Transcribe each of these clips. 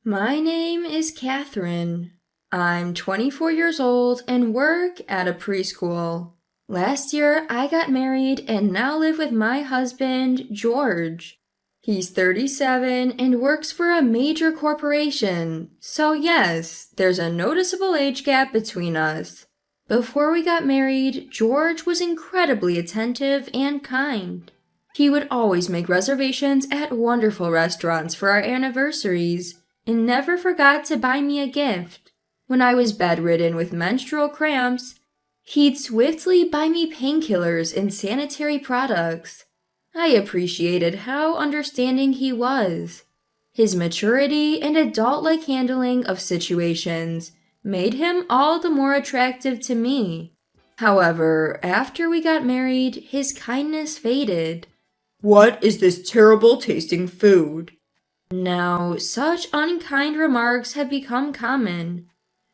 My name is Catherine. I'm 24 years old and work at a preschool. Last year, I got married and now live with my husband, George. He's 37 and works for a major corporation, so yes, there's a noticeable age gap between us. Before we got married, George was incredibly attentive and kind. He would always make reservations at wonderful restaurants for our anniversaries and never forgot to buy me a gift. When I was bedridden with menstrual cramps, he'd swiftly buy me painkillers and sanitary products. I appreciated how understanding he was. His maturity and adult-like handling of situations made him all the more attractive to me. However, after we got married, his kindness faded. What is this terrible tasting food? Now, such unkind remarks have become common.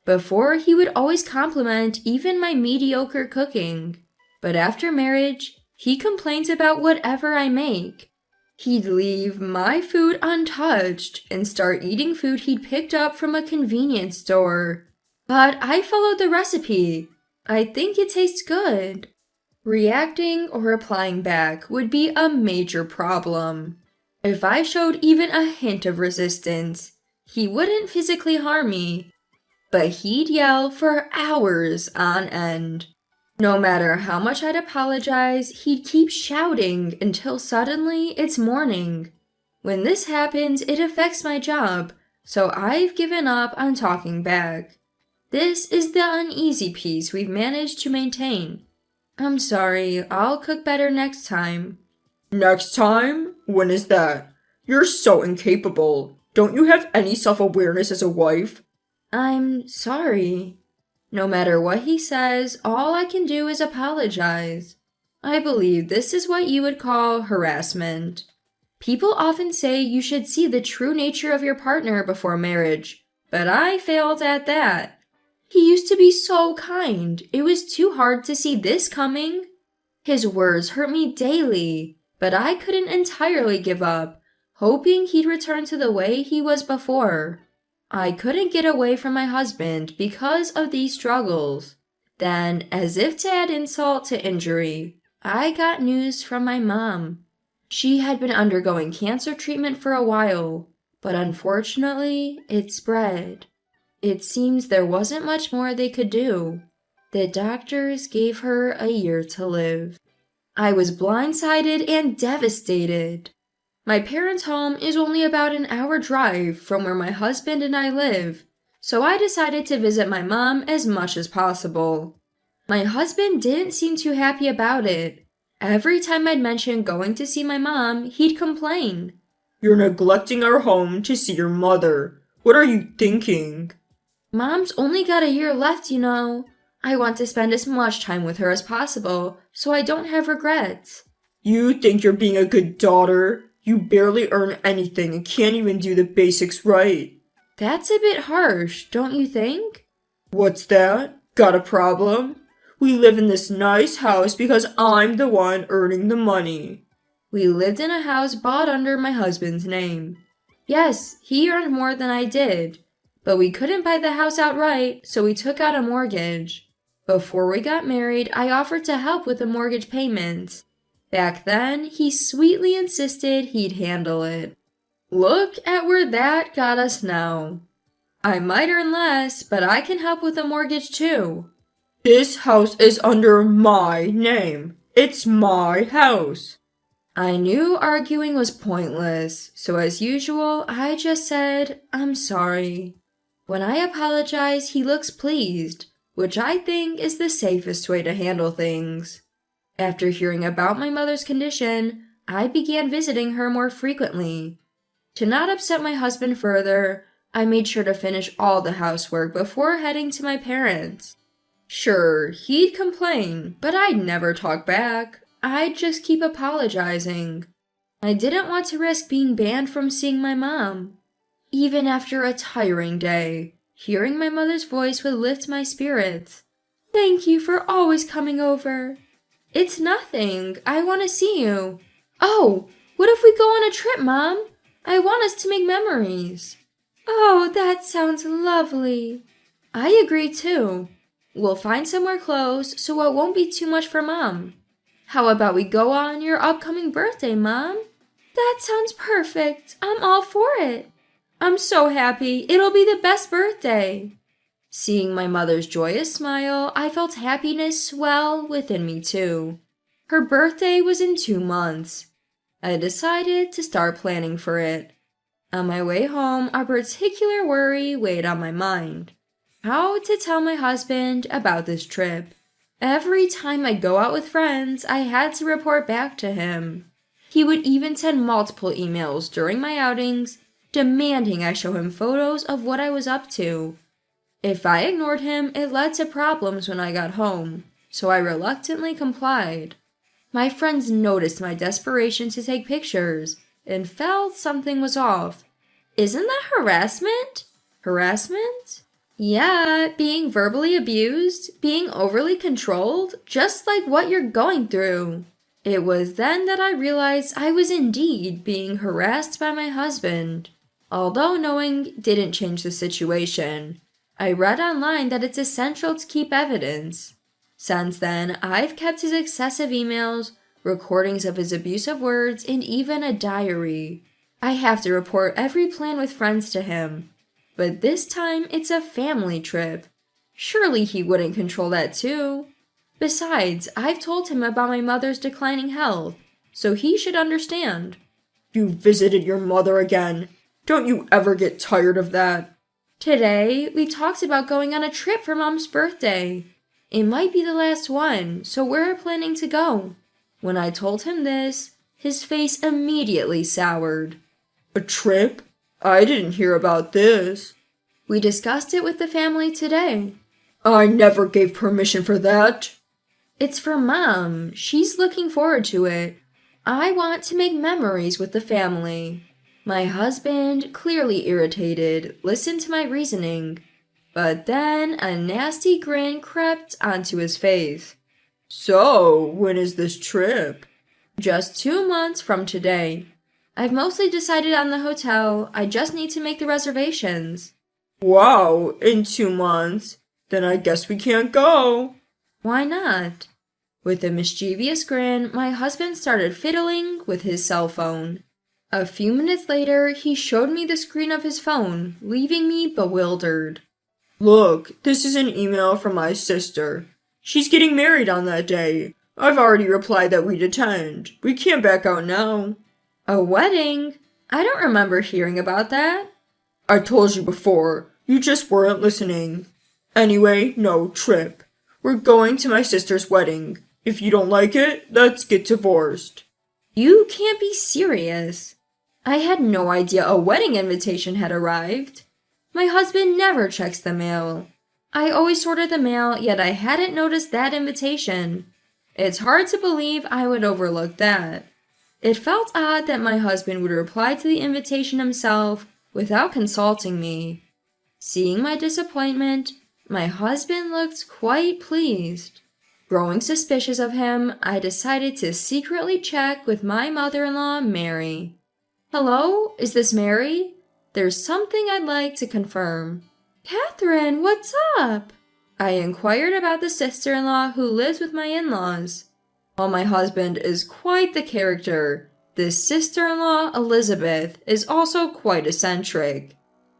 Before, he would always compliment even my mediocre cooking, but after marriage, he complains about whatever I make. He'd leave my food untouched and start eating food he'd picked up from a convenience store. But I followed the recipe. I think it tastes good. Reacting or replying back would be a major problem. If I showed even a hint of resistance, he wouldn't physically harm me, but he'd yell for hours on end. No matter how much I'd apologize, he'd keep shouting until suddenly it's morning. When this happens, it affects my job, so I've given up on talking back. This is the uneasy piece we've managed to maintain. I'm sorry, I'll cook better next time. Next time? When is that? You're so incapable. Don't you have any self-awareness as a wife? I'm sorry. No matter what he says, all I can do is apologize. I believe this is what you would call harassment. People often say you should see the true nature of your partner before marriage, but I failed at that. He used to be so kind. It was too hard to see this coming. His words hurt me daily, but I couldn't entirely give up, hoping he'd return to the way he was before. I couldn't get away from my husband because of these struggles. Then, as if to add insult to injury, I got news from my mom. She had been undergoing cancer treatment for a while, but unfortunately, it spread. It seems there wasn't much more they could do. The doctors gave her a year to live. I was blindsided and devastated. My parents' home is only about an hour drive from where my husband and I live, so I decided to visit my mom as much as possible. My husband didn't seem too happy about it. Every time I'd mention going to see my mom, he'd complain. You're neglecting our home to see your mother. What are you thinking? Mom's only got a year left, you know. I want to spend as much time with her as possible, so I don't have regrets. You think you're being a good daughter? You barely earn anything and can't even do the basics right. That's a bit harsh, don't you think? What's that? Got a problem? We live in this nice house because I'm the one earning the money. We lived in a house bought under my husband's name. Yes, he earned more than I did, but we couldn't buy the house outright, so we took out a mortgage. Before we got married, I offered to help with the mortgage payments. Back then, he sweetly insisted he'd handle it. Look at where that got us now. I might earn less, but I can help with the mortgage too. This house is under my name. It's my house. I knew arguing was pointless, so as usual, I just said, I'm sorry. When I apologize, he looks pleased, which I think is the safest way to handle things. After hearing about my mother's condition, I began visiting her more frequently. To not upset my husband further, I made sure to finish all the housework before heading to my parents. Sure, he'd complain, but I'd never talk back. I'd just keep apologizing. I didn't want to risk being banned from seeing my mom. Even after a tiring day, hearing my mother's voice would lift my spirits. Thank you for always coming over. It's nothing. I want to see you. Oh, what if we go on a trip, Mom? I want us to make memories. Oh, that sounds lovely. I agree too. We'll find somewhere close so it won't be too much for Mom. How about we go on your upcoming birthday, Mom? That sounds perfect. I'm all for it. I'm so happy. It'll be the best birthday. Seeing my mother's joyous smile, I felt happiness swell within me too. Her birthday was in 2 months. I decided to start planning for it. On my way home, a particular worry weighed on my mind. How to tell my husband about this trip. Every time I go out with friends, I had to report back to him. He would even send multiple emails during my outings, demanding I show him photos of what I was up to. If I ignored him, it led to problems when I got home, so I reluctantly complied. My friends noticed my desperation to take pictures and felt something was off. Isn't that harassment? Harassment? Yeah, being verbally abused, being overly controlled, just like what you're going through. It was then that I realized I was indeed being harassed by my husband. Although knowing didn't change the situation, I read online that it's essential to keep evidence. Since then, I've kept his excessive emails, recordings of his abusive words, and even a diary. I have to report every plan with friends to him. But this time, it's a family trip. Surely he wouldn't control that too. Besides, I've told him about my mother's declining health, so he should understand. You visited your mother again. Don't you ever get tired of that? Today, we talked about going on a trip for Mom's birthday. It might be the last one, so we're planning to go. When I told him this, his face immediately soured. A trip? I didn't hear about this. We discussed it with the family today. I never gave permission for that. It's for Mom. She's looking forward to it. I want to make memories with the family. My husband, clearly irritated, listened to my reasoning. But then a nasty grin crept onto his face. So, when is this trip? Just 2 months from today. I've mostly decided on the hotel. I just need to make the reservations. Wow, in 2 months? Then I guess we can't go. Why not? With a mischievous grin, my husband started fiddling with his cell phone. A few minutes later, he showed me the screen of his phone, leaving me bewildered. Look, this is an email from my sister. She's getting married on that day. I've already replied that we'd attend. We can't back out now. A wedding? I don't remember hearing about that. I told you before. You just weren't listening. Anyway, no trip. We're going to my sister's wedding. If you don't like it, let's get divorced. You can't be serious. I had no idea a wedding invitation had arrived. My husband never checks the mail. I always sorted the mail, yet I hadn't noticed that invitation. It's hard to believe I would overlook that. It felt odd that my husband would reply to the invitation himself without consulting me. Seeing my disappointment, my husband looked quite pleased. Growing suspicious of him, I decided to secretly check with my mother-in-law, Mary. Hello, is this Mary? There's something I'd like to confirm. Catherine, what's up? I inquired about the sister-in-law who lives with my in-laws. While my husband is quite the character, this sister-in-law, Elizabeth, is also quite eccentric.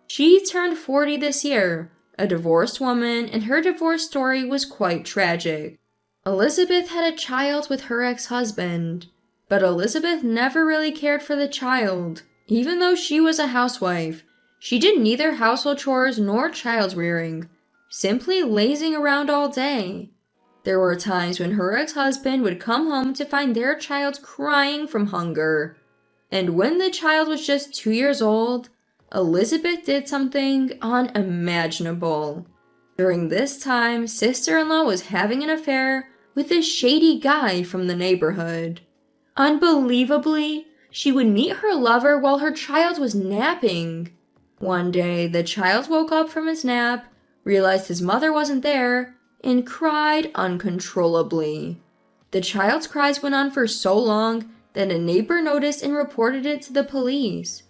She turned 40 this year, a divorced woman, and her divorce story was quite tragic. Elizabeth had a child with her ex-husband, but Elizabeth never really cared for the child. Even though she was a housewife, she did neither household chores nor child rearing, simply lazing around all day. There were times when her ex-husband would come home to find their child crying from hunger. And when the child was just 2 years old, Elizabeth did something unimaginable. During this time, sister-in-law was having an affair with a shady guy from the neighborhood. Unbelievably, she would meet her lover while her child was napping. One day, the child woke up from his nap, realized his mother wasn't there, and cried uncontrollably. The child's cries went on for so long that a neighbor noticed and reported it to the police.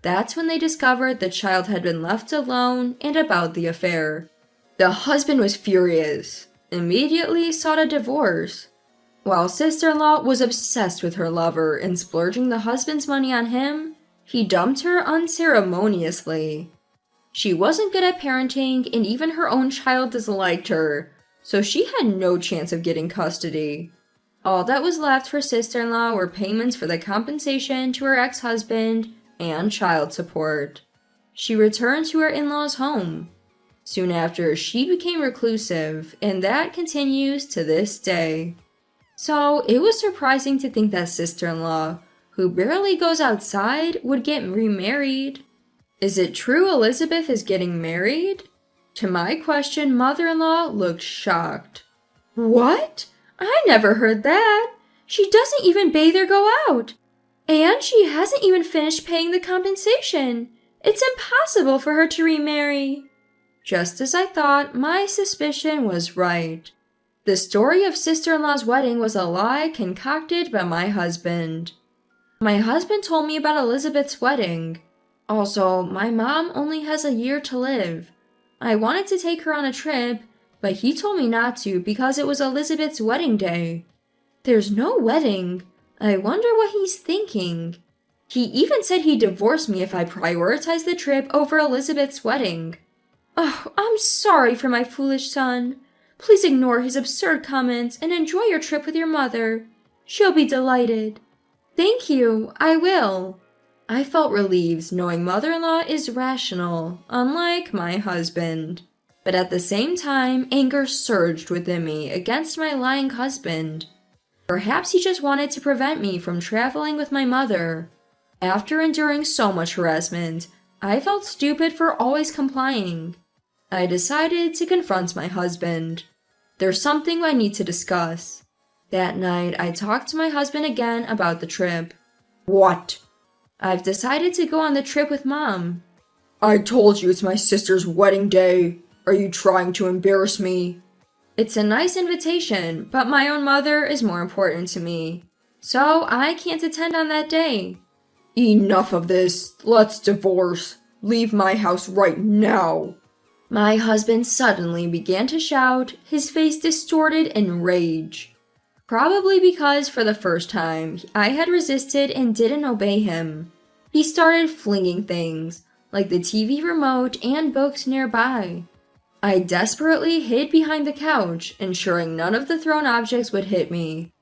That's when they discovered the child had been left alone and about the affair. The husband was furious, immediately sought a divorce, while sister-in-law was obsessed with her lover and splurging the husband's money on him. He dumped her unceremoniously. She wasn't good at parenting, and even her own child disliked her, so she had no chance of getting custody. All that was left for sister-in-law were payments for the compensation to her ex-husband and child support. She returned to her in-laws' home. Soon after, she became reclusive, and that continues to this day. So, it was surprising to think that sister-in-law, who barely goes outside, would get remarried. Is it true Elizabeth is getting married? To my question, mother-in-law looked shocked. What? I never heard that. She doesn't even bathe or go out. And she hasn't even finished paying the compensation. It's impossible for her to remarry. Just as I thought, my suspicion was right. The story of sister-in-law's wedding was a lie concocted by my husband. My husband told me about Elizabeth's wedding. Also, my mom only has a year to live. I wanted to take her on a trip, but he told me not to because it was Elizabeth's wedding day. There's no wedding. I wonder what he's thinking. He even said he'd divorce me if I prioritized the trip over Elizabeth's wedding. Oh, I'm sorry for my foolish son. Please ignore his absurd comments and enjoy your trip with your mother. She'll be delighted. Thank you, I will. I felt relieved knowing mother-in-law is rational, unlike my husband. But at the same time, anger surged within me against my lying husband. Perhaps he just wanted to prevent me from traveling with my mother. After enduring so much harassment, I felt stupid for always complying. I decided to confront my husband. There's something I need to discuss. That night, I talked to my husband again about the trip. What? I've decided to go on the trip with Mom. I told you it's my sister's wedding day. Are you trying to embarrass me? It's a nice invitation, but my own mother is more important to me. So I can't attend on that day. Enough of this. Let's divorce. Leave my house right now. My husband suddenly began to shout, his face distorted in rage. Probably because for the first time, I had resisted and didn't obey him. He started flinging things, like the TV remote and books nearby. I desperately hid behind the couch, ensuring none of the thrown objects would hit me.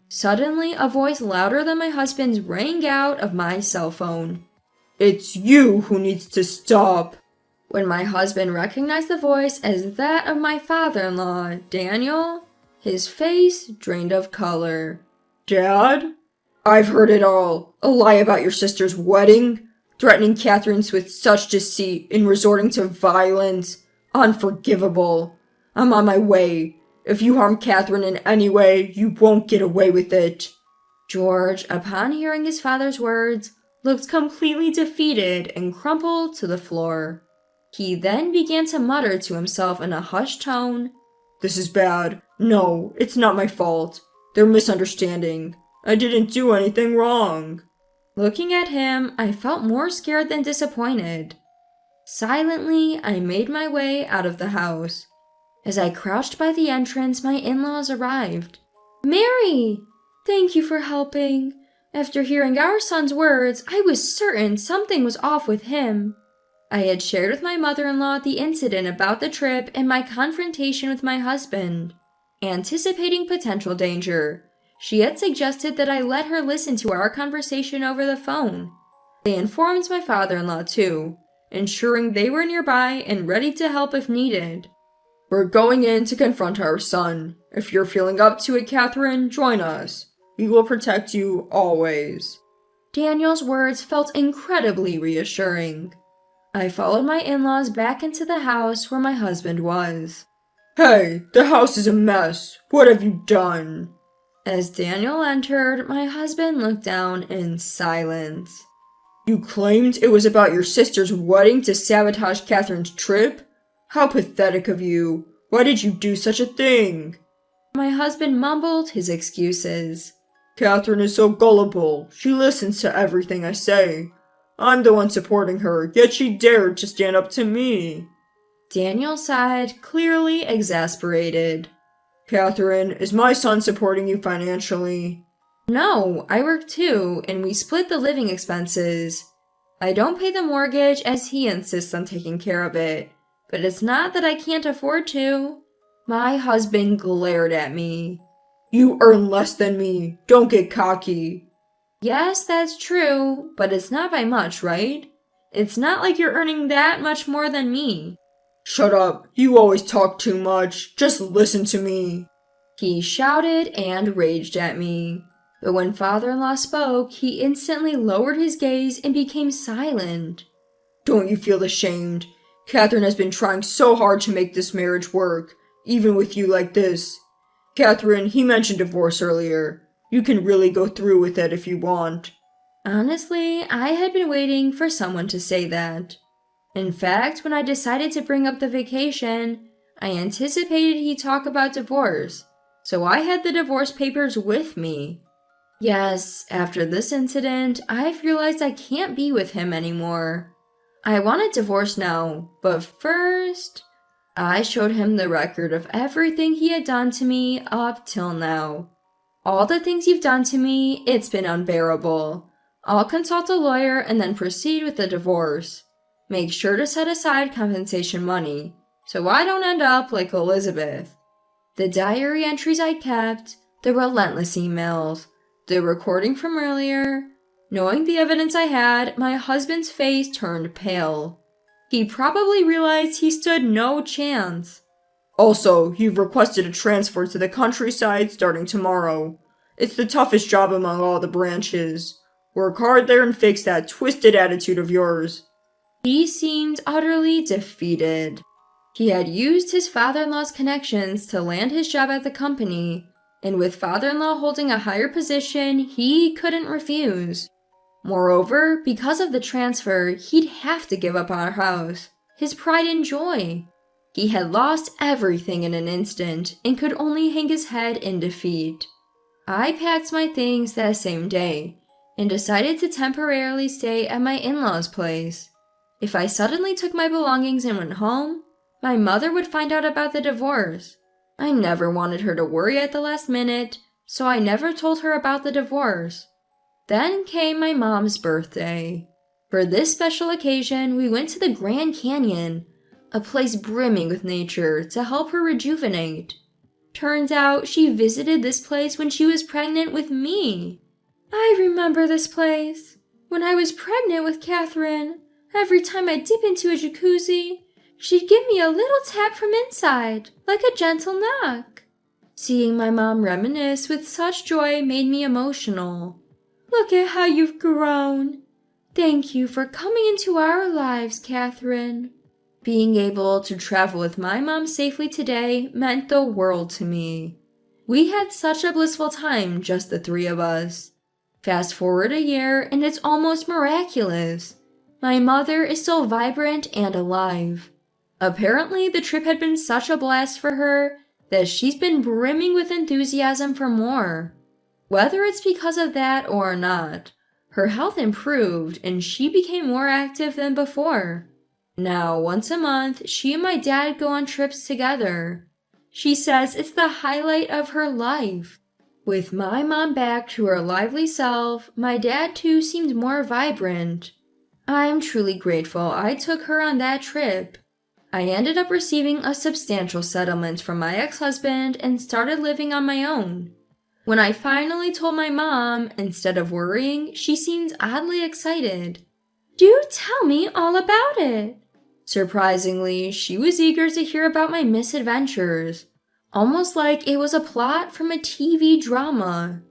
Suddenly, a voice louder than my husband's rang out of my cell phone. It's you who needs to stop. When my husband recognized the voice as that of my father-in-law, Daniel, his face drained of color. Dad? I've heard it all. A lie about your sister's wedding, threatening Catherine with such deceit and resorting to violence. Unforgivable. I'm on my way. If you harm Catherine in any way, you won't get away with it. George, upon hearing his father's words, looked completely defeated and crumpled to the floor. He then began to mutter to himself in a hushed tone, This is bad. No, it's not my fault. They're misunderstanding. I didn't do anything wrong. Looking at him, I felt more scared than disappointed. Silently, I made my way out of the house. As I crouched by the entrance, my in-laws arrived. Mary! Thank you for helping. After hearing our son's words, I was certain something was off with him. I had shared with my mother-in-law the incident about the trip and my confrontation with my husband. Anticipating potential danger, she had suggested that I let her listen to our conversation over the phone. They informed my father-in-law too, ensuring they were nearby and ready to help if needed. We're going in to confront our son. If you're feeling up to it, Catherine, join us. We will protect you always. Daniel's words felt incredibly reassuring. I followed my in-laws back into the house where my husband was. Hey, the house is a mess. What have you done? As Daniel entered, my husband looked down in silence. You claimed it was about your sister's wedding to sabotage Catherine's trip? How pathetic of you. Why did you do such a thing? My husband mumbled his excuses. Catherine is so gullible. She listens to everything I say. I'm the one supporting her, yet she dared to stand up to me. Daniel sighed, clearly exasperated. Catherine, is my son supporting you financially? No, I work too, and we split the living expenses. I don't pay the mortgage as he insists on taking care of it, but it's not that I can't afford to. My husband glared at me. You earn less than me. Don't get cocky. Yes, that's true, but it's not by much, right? It's not like you're earning that much more than me. Shut up. You always talk too much. Just listen to me. He shouted and raged at me. But when father-in-law spoke, he instantly lowered his gaze and became silent. Don't you feel ashamed? Catherine has been trying so hard to make this marriage work, even with you like this. Catherine, he mentioned divorce earlier. You can really go through with it if you want. Honestly, I had been waiting for someone to say that. In fact, when I decided to bring up the vacation, I anticipated he'd talk about divorce, so I had the divorce papers with me. Yes, after this incident, I've realized I can't be with him anymore. I want a divorce now, but first, I showed him the record of everything he had done to me up till now. All the things you've done to me, it's been unbearable. I'll consult a lawyer and then proceed with the divorce. Make sure to set aside compensation money, so I don't end up like Elizabeth. The diary entries I kept, the relentless emails, the recording from earlier. Knowing the evidence I had, my husband's face turned pale. He probably realized he stood no chance. Also, you've requested a transfer to the countryside starting tomorrow. It's the toughest job among all the branches. Work hard there and fix that twisted attitude of yours. He seemed utterly defeated. He had used his father-in-law's connections to land his job at the company, and with father-in-law holding a higher position, he couldn't refuse. Moreover, because of the transfer, he'd have to give up our house, his pride and joy. He had lost everything in an instant and could only hang his head in defeat. I packed my things that same day and decided to temporarily stay at my in-laws' place. If I suddenly took my belongings and went home, my mother would find out about the divorce. I never wanted her to worry at the last minute, so I never told her about the divorce. Then came my mom's birthday. For this special occasion, we went to the Grand Canyon, a place brimming with nature, to help her rejuvenate. Turns out she visited this place when she was pregnant with me. I remember this place. When I was pregnant with Catherine, every time I dip into a jacuzzi, she'd give me a little tap from inside, like a gentle knock. Seeing my mom reminisce with such joy made me emotional. Look at how you've grown. Thank you for coming into our lives, Catherine. Being able to travel with my mom safely today meant the world to me. We had such a blissful time, just the three of us. Fast forward a year, and it's almost miraculous. My mother is still vibrant and alive. Apparently, the trip had been such a blast for her that she's been brimming with enthusiasm for more. Whether it's because of that or not, her health improved and she became more active than before. Now, once a month, she and my dad go on trips together. She says it's the highlight of her life. With my mom back to her lively self, my dad too seemed more vibrant. I'm truly grateful I took her on that trip. I ended up receiving a substantial settlement from my ex-husband and started living on my own. When I finally told my mom, instead of worrying, she seemed oddly excited. Do tell me all about it. Surprisingly, she was eager to hear about my misadventures, almost like it was a plot from a TV drama.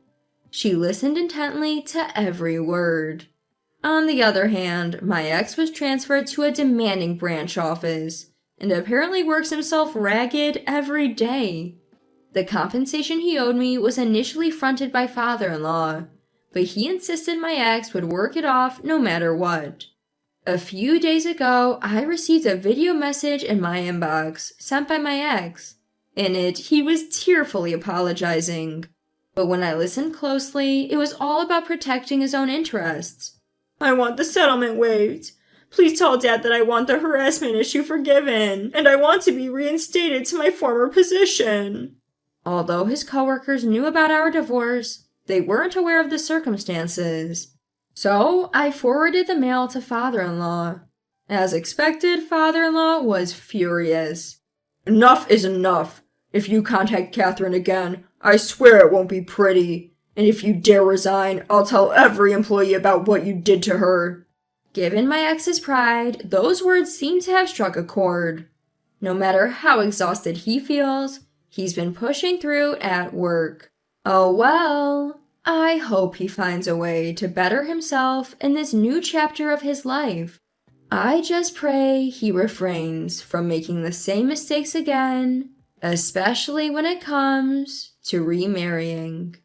She listened intently to every word. On the other hand, my ex was transferred to a demanding branch office, and apparently works himself ragged every day. The compensation he owed me was initially fronted by father-in-law, but he insisted my ex would work it off no matter what. A few days ago, I received a video message in my inbox sent by my ex. In it, he was tearfully apologizing. But when I listened closely, it was all about protecting his own interests. I want the settlement waived. Please tell Dad that I want the harassment issue forgiven, and I want to be reinstated to my former position. Although his coworkers knew about our divorce, they weren't aware of the circumstances. So I forwarded the mail to father-in-law. As expected, father-in-law was furious. Enough is enough. If you contact Catherine again, I swear it won't be pretty. And if you dare resign, I'll tell every employee about what you did to her. Given my ex's pride, those words seem to have struck a chord. No matter how exhausted he feels, he's been pushing through at work. Oh well, I hope he finds a way to better himself in this new chapter of his life. I just pray he refrains from making the same mistakes again, especially when it comes to remarrying.